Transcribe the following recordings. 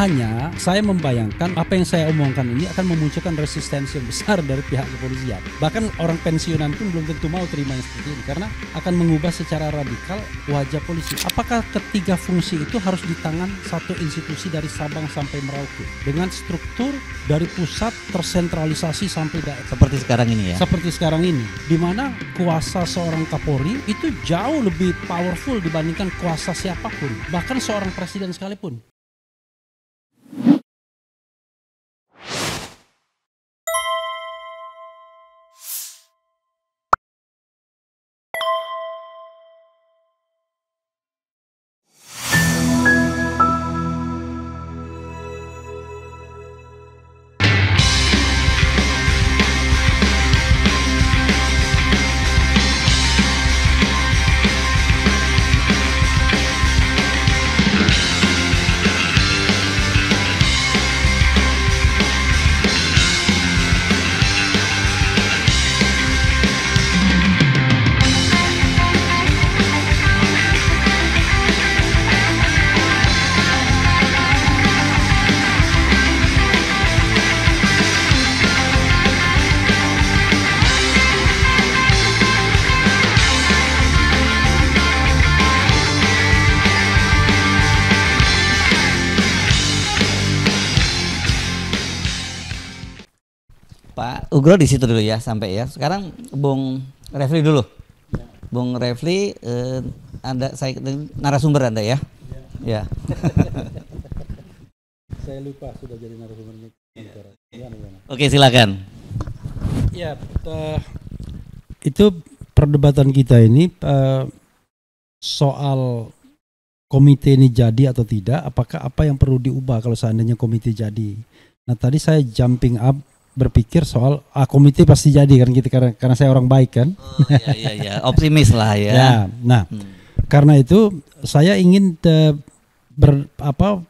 Hanya saya membayangkan apa yang saya omongkan ini akan memunculkan resistensi yang besar dari pihak kepolisian. Bahkan orang pensiunan pun belum tentu mau terima yang seperti ini karena akan mengubah secara radikal wajah polisi. Apakah ketiga fungsi itu harus di tangan satu institusi dari Sabang sampai Merauke dengan struktur dari pusat tersentralisasi sampai daerah? Seperti sekarang ini ya? Seperti sekarang ini, di mana kuasa seorang Kapolri itu jauh lebih powerful dibandingkan kuasa siapapun, bahkan seorang presiden sekalipun. Pak Ugro di situ dulu ya sampai ya. Sekarang Bung Refli dulu. Bung Refli, Anda saya narasumber Anda ya. Ya. Saya lupa sudah jadi narasumber. Oke, silakan. Ya, itu perdebatan kita ini soal komite ini jadi atau tidak, apakah apa yang perlu diubah kalau seandainya komite jadi. Nah, tadi saya jumping up berpikir soal komite pasti jadi kan gitu karena saya orang baik kan. Oh, ya, optimis lah ya. Ya, nah, karena itu saya ingin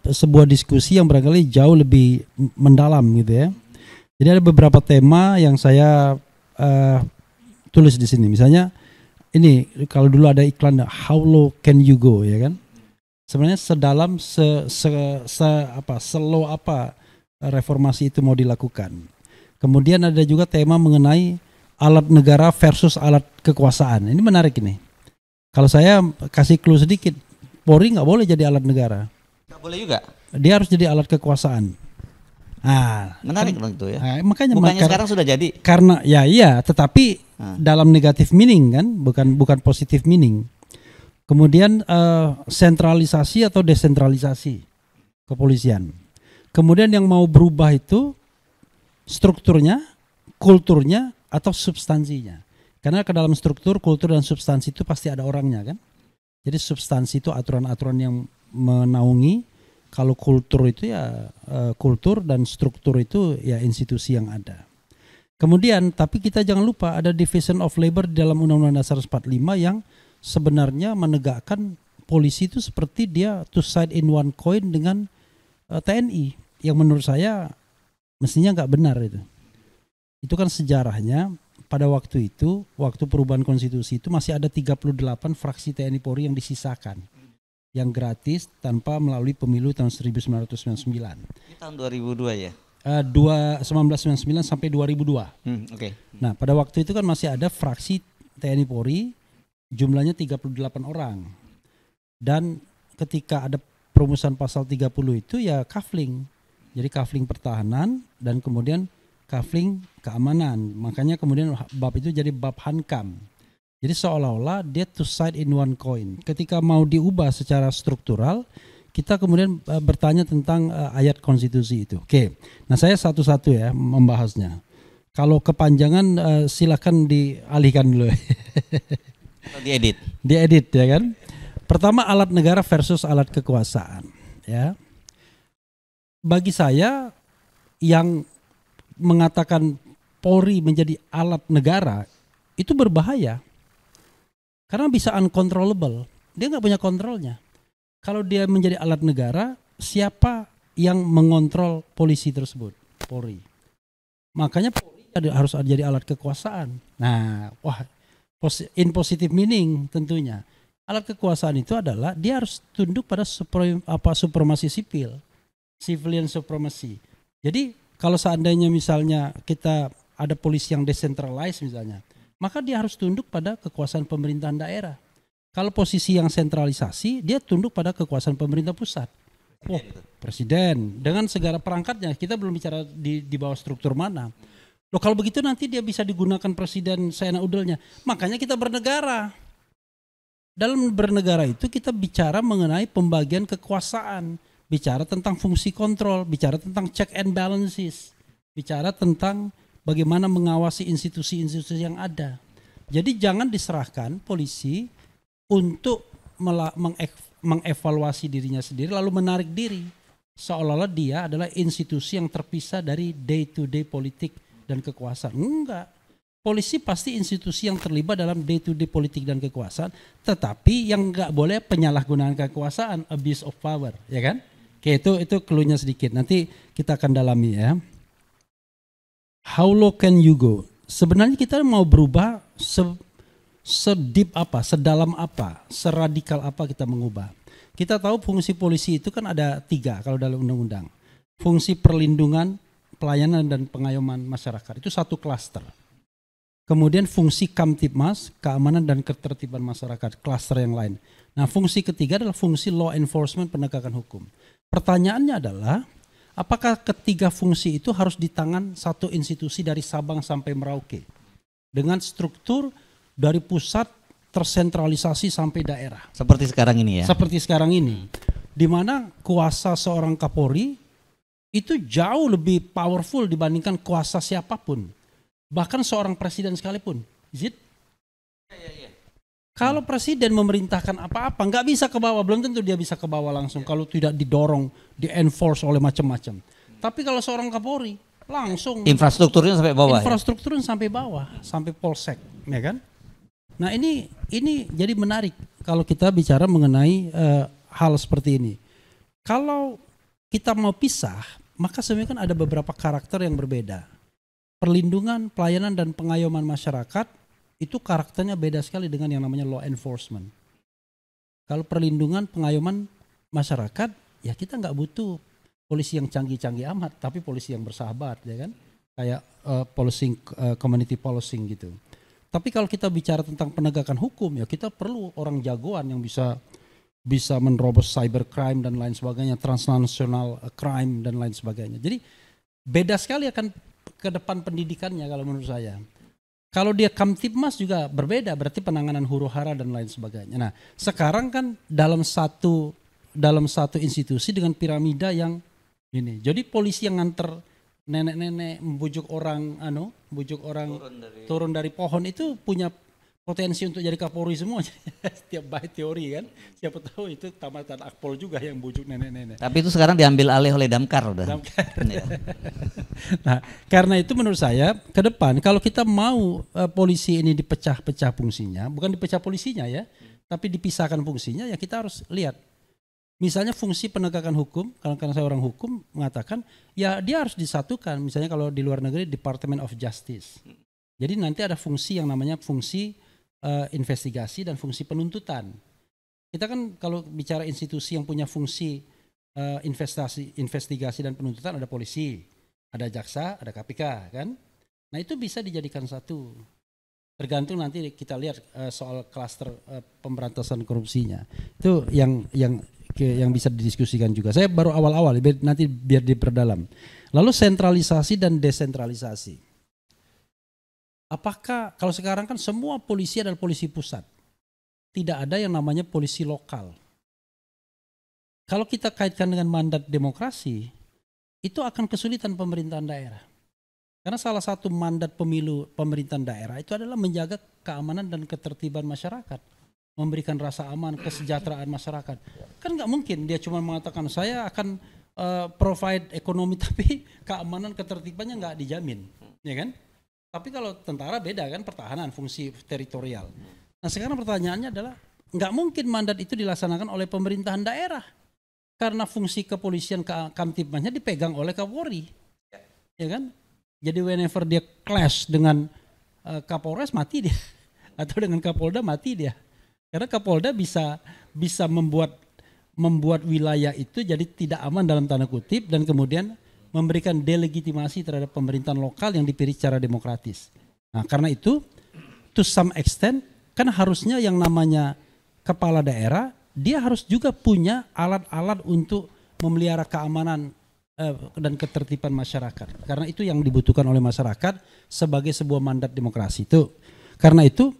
sebuah diskusi yang barangkali jauh lebih mendalam gitu ya. Jadi ada beberapa tema yang saya tulis di sini. Misalnya ini kalau dulu ada iklan how low can you go ya kan. Sebenarnya sedalam slow apa reformasi itu mau dilakukan. Kemudian ada juga tema mengenai alat negara versus alat kekuasaan. Ini menarik ini. Kalau saya kasih clue sedikit, Polri nggak boleh jadi alat negara. Nggak boleh juga. Dia harus jadi alat kekuasaan. Ah, menarik kan, itu ya. Makanya sekarang sudah jadi. Karena tetapi dalam negatif meaning kan, bukan positif meaning. Kemudian sentralisasi atau desentralisasi kepolisian. Kemudian yang mau berubah itu strukturnya, kulturnya, atau substansinya. Karena ke dalam struktur, kultur, dan substansi itu pasti ada orangnya kan. Jadi substansi itu aturan-aturan yang menaungi. Kalau kultur itu ya kultur, dan struktur itu ya institusi yang ada. Kemudian, tapi kita jangan lupa ada division of labor di dalam Undang-Undang Dasar 45 yang sebenarnya menegakkan polisi itu seperti dia two side in one coin dengan TNI. Yang menurut saya mestinya nggak benar itu. Itu kan sejarahnya pada waktu itu, waktu perubahan konstitusi itu masih ada 38 fraksi TNI Polri yang disisakan. Yang gratis tanpa melalui pemilu tahun 1999. Ini tahun 2002 ya? 1999 sampai 2002. Oke. Nah, pada waktu itu kan masih ada fraksi TNI Polri jumlahnya 38 orang. Dan ketika ada perumusan pasal 30 itu ya kafling. Jadi kafling pertahanan dan kemudian kafling keamanan. Makanya kemudian bab itu jadi bab Hankam. Jadi seolah-olah dia two side in one coin. Ketika mau diubah secara struktural, kita kemudian bertanya tentang ayat konstitusi itu. Oke, nah saya satu-satu ya membahasnya. Kalau kepanjangan silakan dialihkan dulu. Diedit. Diedit ya kan. Pertama alat negara versus alat kekuasaan. Ya. Bagi saya yang mengatakan Polri menjadi alat negara itu berbahaya karena bisa uncontrollable, dia nggak punya kontrolnya. Kalau dia menjadi alat negara, siapa yang mengontrol polisi tersebut? Polri. Makanya Polri harus jadi alat kekuasaan. Nah, in positive meaning tentunya alat kekuasaan itu adalah dia harus tunduk pada supremasi sipil. civilian supremacy. Jadi kalau seandainya misalnya kita ada polisi yang decentralized misalnya, maka dia harus tunduk pada kekuasaan pemerintahan daerah. Kalau posisi yang sentralisasi, dia tunduk pada kekuasaan pemerintah pusat. Presiden dengan segala perangkatnya. Kita belum bicara di bawah struktur mana. Loh, kalau begitu nanti dia bisa digunakan presiden seenak udelnya. Makanya kita bernegara. Dalam bernegara itu kita bicara mengenai pembagian kekuasaan, bicara tentang fungsi kontrol, bicara tentang check and balances, bicara tentang bagaimana mengawasi institusi-institusi yang ada. Jadi jangan diserahkan polisi untuk mengevaluasi dirinya sendiri lalu menarik diri seolah-olah dia adalah institusi yang terpisah dari day to day politik dan kekuasaan. Enggak. Polisi pasti institusi yang terlibat dalam day to day politik dan kekuasaan, tetapi yang enggak boleh penyalahgunaan kekuasaan, abuse of power, ya kan? Oke, itu clue-nya sedikit. Nanti kita akan dalami ya. How low can you go? Sebenarnya kita mau berubah sedip apa, sedalam apa, seradikal apa kita mengubah. Kita tahu fungsi polisi itu kan ada 3 kalau dalam undang-undang. Fungsi perlindungan, pelayanan dan pengayoman masyarakat itu satu klaster. Kemudian fungsi Kamtibmas, keamanan dan ketertiban masyarakat, klaster yang lain. Nah, fungsi ketiga adalah fungsi law enforcement, penegakan hukum. Pertanyaannya adalah apakah ketiga fungsi itu harus di tangan satu institusi dari Sabang sampai Merauke dengan struktur dari pusat tersentralisasi sampai daerah. Seperti sekarang ini ya. Seperti sekarang ini. Di mana kuasa seorang Kapolri itu jauh lebih powerful dibandingkan kuasa siapapun. Bahkan seorang presiden sekalipun. Is it? Kalau presiden memerintahkan apa-apa nggak bisa ke bawah, belum tentu dia bisa ke bawah langsung kalau tidak didorong, di-enforce oleh macam-macam. Tapi kalau seorang Kapolri langsung infrastrukturnya sampai bawah. Infrastrukturnya sampai bawah, sampai polsek, ya kan? Nah ini jadi menarik kalau kita bicara mengenai hal seperti ini. Kalau kita mau pisah, maka sebenarnya kan ada beberapa karakter yang berbeda. Perlindungan, pelayanan dan pengayoman masyarakat itu karakternya beda sekali dengan yang namanya law enforcement. Kalau perlindungan, pengayoman masyarakat, ya kita nggak butuh polisi yang canggih-canggih amat, tapi polisi yang bersahabat, ya kan? Kayak policing, community policing gitu. Tapi kalau kita bicara tentang penegakan hukum, ya kita perlu orang jagoan yang bisa menerobos cybercrime dan lain sebagainya, transnational crime dan lain sebagainya. Jadi beda sekali akan ke depan pendidikannya kalau menurut saya. Kalau dia Kamtibmas juga berbeda, berarti penanganan huru-hara dan lain sebagainya. Nah, sekarang kan dalam satu institusi dengan piramida yang ini. Jadi polisi yang nganter nenek-nenek membujuk orang turun dari pohon itu punya potensi untuk jadi Kapolri semua. Setiap baik teori kan, siapa tahu itu tamatan Akpol juga yang bujuk nenek-nenek. Tapi itu sekarang diambil alih oleh Damkar udah. Ya. Nah, karena itu menurut saya ke depan kalau kita mau polisi ini dipecah-pecah fungsinya, bukan dipecah polisinya ya, tapi dipisahkan fungsinya, ya kita harus lihat. Misalnya fungsi penegakan hukum, karena saya orang hukum mengatakan ya dia harus disatukan. Misalnya kalau di luar negeri Department of Justice. Jadi nanti ada fungsi yang namanya fungsi investigasi dan fungsi penuntutan. Kita kan kalau bicara institusi yang punya fungsi investigasi dan penuntutan ada polisi, ada jaksa, ada KPK kan. Nah itu bisa dijadikan satu. Tergantung nanti kita lihat soal klaster pemberantasan korupsinya. Itu yang bisa didiskusikan juga. Saya baru awal-awal, nanti biar diperdalam. Lalu sentralisasi dan desentralisasi. Apakah kalau sekarang kan semua polisi adalah polisi pusat. Tidak ada yang namanya polisi lokal. Kalau kita kaitkan dengan mandat demokrasi, itu akan kesulitan pemerintahan daerah. Karena salah satu mandat pemilu pemerintahan daerah itu adalah menjaga keamanan dan ketertiban masyarakat. Memberikan rasa aman, kesejahteraan masyarakat. Kan nggak mungkin dia cuma mengatakan saya akan provide ekonomi tapi keamanan ketertibannya nggak dijamin, ya kan? Tapi kalau tentara beda kan, pertahanan, fungsi teritorial. Nah sekarang pertanyaannya adalah nggak mungkin mandat itu dilaksanakan oleh pemerintahan daerah karena fungsi kepolisian Kamtibmasnya dipegang oleh Kapolri, ya kan? Jadi whenever dia clash dengan Kapolres mati dia, atau dengan Kapolda mati dia. Karena Kapolda bisa membuat membuat wilayah itu jadi tidak aman dalam tanda kutip dan kemudian memberikan delegitimasi terhadap pemerintahan lokal yang dipilih secara demokratis. Nah, karena itu to some extent kan harusnya yang namanya kepala daerah dia harus juga punya alat-alat untuk memelihara keamanan dan ketertiban masyarakat. Karena itu yang dibutuhkan oleh masyarakat sebagai sebuah mandat demokrasi itu. Karena itu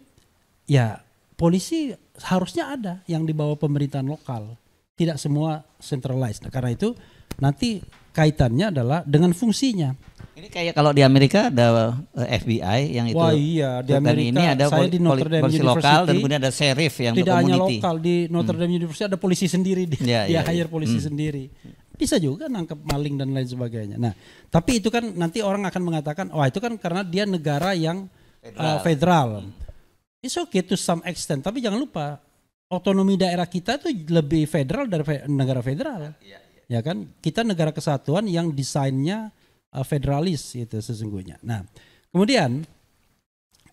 ya polisi harusnya ada yang di bawah pemerintahan lokal. Tidak semua centralized. Nah, karena itu nanti kaitannya adalah dengan fungsinya. Ini kayak kalau di Amerika ada FBI yang itu. Wah iya, di Amerika ini ada saya di Notre Dame polisi University, lokal dan kemudian ada sheriff yang tidak hanya community. lokal, di Notre Dame University ada polisi sendiri, dia hire polisi sendiri. Bisa juga nangkep maling dan lain sebagainya. Nah, tapi itu kan nanti orang akan mengatakan, wah itu kan karena dia negara yang federal. It's okay to some extent, tapi jangan lupa otonomi daerah kita itu lebih federal dari negara federal. Ya kan, kita negara kesatuan yang desainnya federalis itu sesungguhnya. Nah, kemudian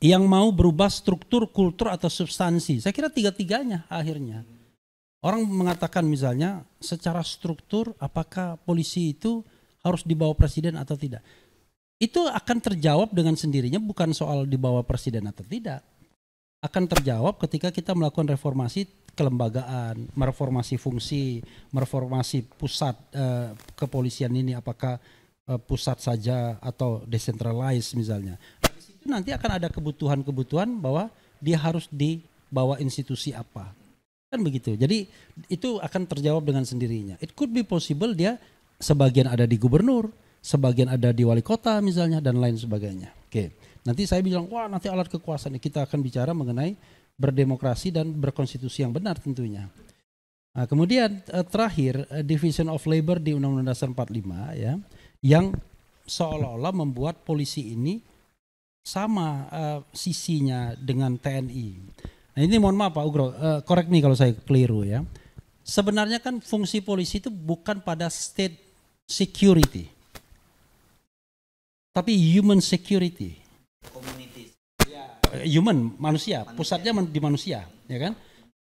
yang mau berubah struktur, kultur atau substansi, saya kira tiga-tiganya akhirnya. Orang mengatakan misalnya secara struktur apakah polisi itu harus dibawa presiden atau tidak. Itu akan terjawab dengan sendirinya, bukan soal dibawa presiden atau tidak. Akan terjawab ketika kita melakukan reformasi kelembagaan, mereformasi fungsi, mereformasi pusat kepolisian ini apakah pusat saja atau decentralized misalnya. Di situ nanti akan ada kebutuhan-kebutuhan bahwa dia harus dibawa institusi apa. Kan begitu. Jadi itu akan terjawab dengan sendirinya. It could be possible dia sebagian ada di gubernur, sebagian ada di wali kota misalnya dan lain sebagainya. Oke. Nanti saya bilang, wah nanti alat kekuasaan kita akan bicara mengenai berdemokrasi dan berkonstitusi yang benar tentunya. Nah, kemudian terakhir Division of Labor di Undang-Undang Dasar 45 ya, yang seolah-olah membuat polisi ini sama sisinya dengan TNI. Nah ini mohon maaf Pak Ugro, correct me kalau saya keliru ya. Sebenarnya kan fungsi polisi itu bukan pada state security, tapi human security. Human, manusia, pusatnya di manusia, ya kan?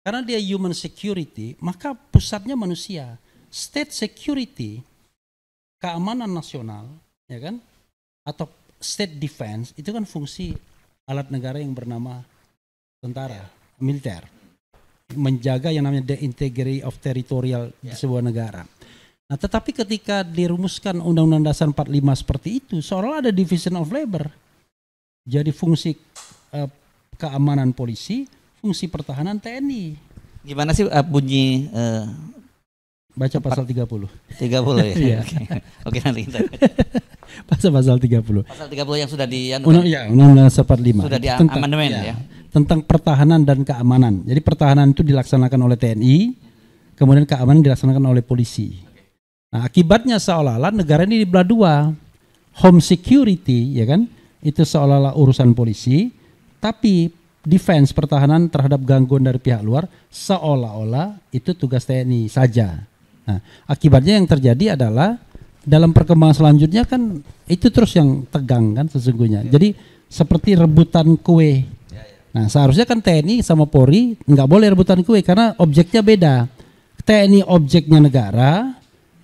Karena dia human security, maka pusatnya manusia. State security, keamanan nasional, ya kan? Atau state defense itu kan fungsi alat negara yang bernama tentara, militer, menjaga yang namanya the integrity of territorial di sebuah negara. Nah, tetapi ketika dirumuskan Undang-Undang Dasar 45 seperti itu, seolah ada division of labor. Jadi fungsi keamanan polisi, fungsi pertahanan TNI. Gimana sih bunyi? Baca pasal 30. 30 ya. Oke nanti kita. Pasal 30. Pasal 30 yang sudah di Undang-Undang Dasar 45. Sudah di amandemen ya. Tentang pertahanan dan keamanan. Jadi pertahanan itu dilaksanakan oleh TNI, kemudian keamanan dilaksanakan oleh polisi. Nah, akibatnya seolah-olah negara ini dibelah dua. Home security, ya kan? Itu seolah-olah urusan polisi, tapi defense pertahanan terhadap gangguan dari pihak luar seolah-olah itu tugas TNI saja. Nah, akibatnya yang terjadi adalah dalam perkembangan selanjutnya kan itu terus yang tegang kan sesungguhnya. Jadi seperti rebutan kue. Nah, seharusnya kan TNI sama Polri nggak boleh rebutan kue karena objeknya beda. TNI objeknya negara,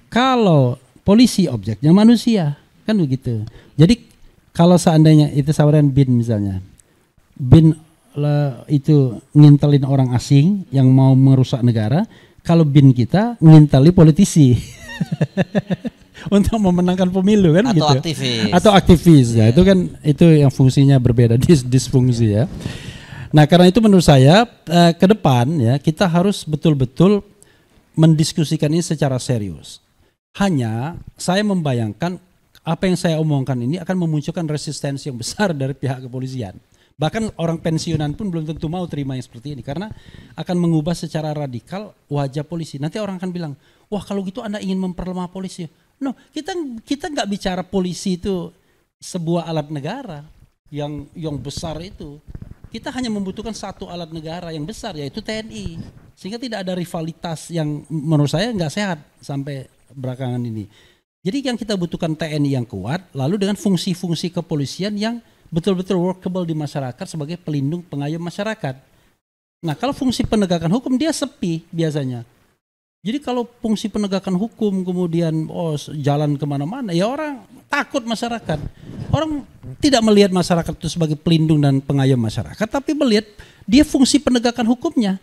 kalau polisi objeknya manusia, kan begitu. Jadi kalau seandainya itu sawaran BIN misalnya, BIN itu ngintelin orang asing yang mau merusak negara, kalau BIN kita nginteli politisi untuk memenangkan pemilu kan atau gitu. Aktivis. Atau aktivis ya, itu kan itu yang fungsinya berbeda, disfungsi ya. Nah, karena itu menurut saya ke depan ya kita harus betul-betul mendiskusikan ini secara serius. Hanya saya membayangkan apa yang saya omongkan ini akan memunculkan resistensi yang besar dari pihak kepolisian. Bahkan orang pensiunan pun belum tentu mau terima yang seperti ini karena akan mengubah secara radikal wajah polisi. Nanti orang akan bilang, wah kalau gitu Anda ingin memperlemah polisi. No, kita nggak bicara polisi itu sebuah alat negara yang besar itu. Kita hanya membutuhkan satu alat negara yang besar yaitu TNI. Sehingga tidak ada rivalitas yang menurut saya nggak sehat sampai belakangan ini. Jadi yang kita butuhkan TNI yang kuat, lalu dengan fungsi-fungsi kepolisian yang betul-betul workable di masyarakat sebagai pelindung pengayom masyarakat. Nah kalau fungsi penegakan hukum dia sepi biasanya. Jadi kalau fungsi penegakan hukum kemudian jalan kemana-mana, ya orang takut masyarakat. Orang tidak melihat masyarakat itu sebagai pelindung dan pengayom masyarakat, tapi melihat dia fungsi penegakan hukumnya.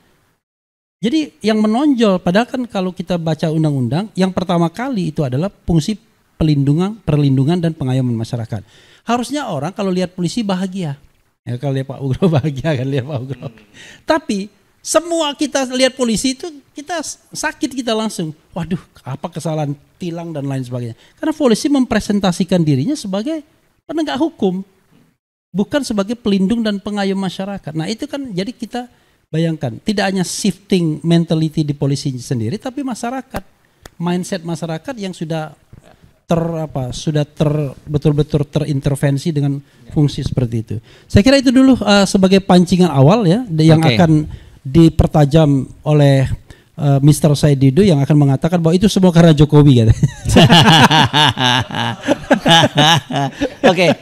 Jadi yang menonjol, padahal kan kalau kita baca undang-undang, yang pertama kali itu adalah fungsi perlindungan dan pengayoman masyarakat. Harusnya orang kalau lihat polisi bahagia. Ya kalau lihat Pak Ugro bahagia kan lihat Pak Ugro. Tapi semua kita lihat polisi itu kita sakit, kita langsung waduh apa kesalahan tilang dan lain sebagainya. Karena polisi mempresentasikan dirinya sebagai penegak hukum, bukan sebagai pelindung dan pengayom masyarakat. Nah itu kan jadi kita bayangkan tidak hanya shifting mentality di polisi sendiri, tapi masyarakat, mindset masyarakat yang sudah betul-betul terintervensi dengan fungsi seperti itu. Saya kira itu dulu sebagai pancingan awal ya yang akan dipertajam oleh Mr. Said Didu yang akan mengatakan bahwa itu semua karena Jokowi. Oke,